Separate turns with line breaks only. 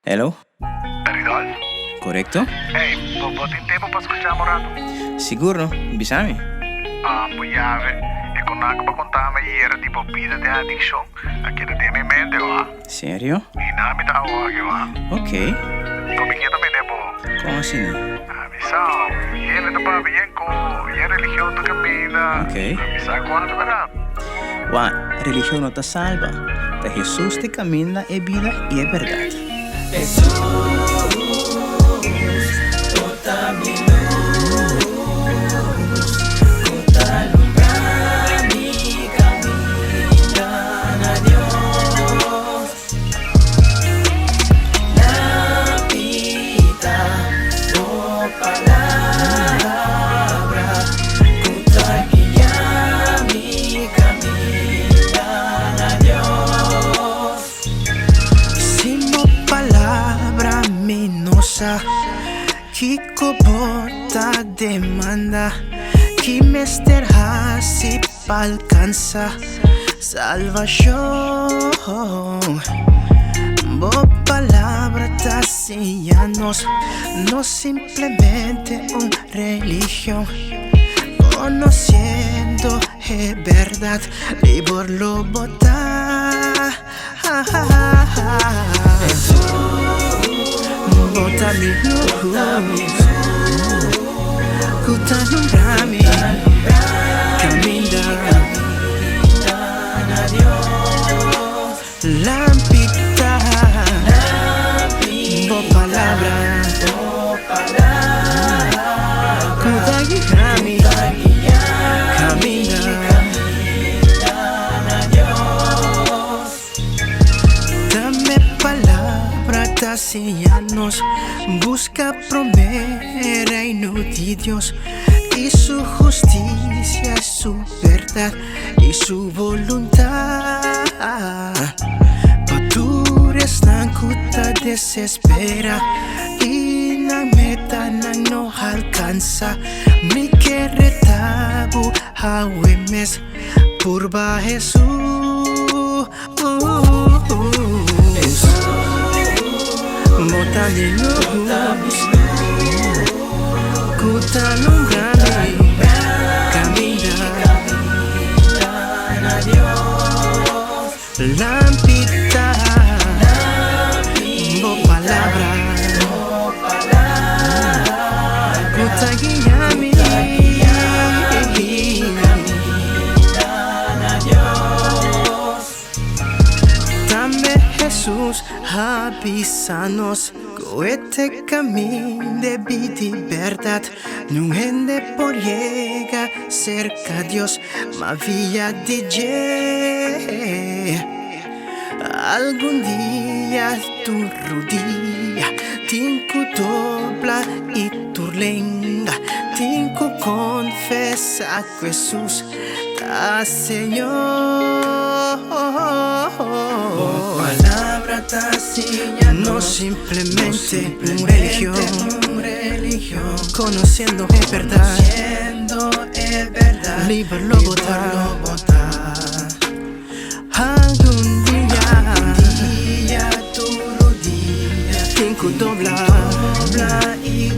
Hello?
Peridol?
Correcto?
Hey, tem tempo para escuchar morado?
Siguro, bisami.
Puyave. E con algo para contarme y era tipo vida de adicción. Aquí te tiene en mente, va.
Sério?
Y nada me da agua, va.
Ok.
Porque yo también debo
Como assim?
avisar. Y él está bien con y religión tu camina.
Ok.
Avisar cuándo, ¿verdad?
Wa, religião não te salva. Da Jesus te caminha é vida e é verdade. Kiko bota demanda que mester hasi alcanza salvación. Bo palabra tacianos, no simplemente una religión. Conociendo es verdad, libor lo bota. Bota mi luz, kuta lumbrami, camina a Dios. Lampita, bo palabra, kuta guiami, camina a Dios. Dame palabra, tacianos, busca prometer reino de Dios y su justicia, su verdad y su voluntad. Patures nan kuta desespera y la meta nan no alcanza. Mi queretabu hawemes purba Jesús. Bota mi luz, kuta lumbrami, camina a Dios. Lampita, bo palabra, kuta guiami, a Dios. Dame Jesús, avisanos, este camino de vida y verdad. No gente por llega cerca a Dios, ma via de algún día tu rodilla tinco dobla y tu lengua tinco confesa que Jesús da Señor. Palabra taciña, no simplemente una religión, conociendo es verdad, libre lo botar. Algún día tu rodilla tinco dobla y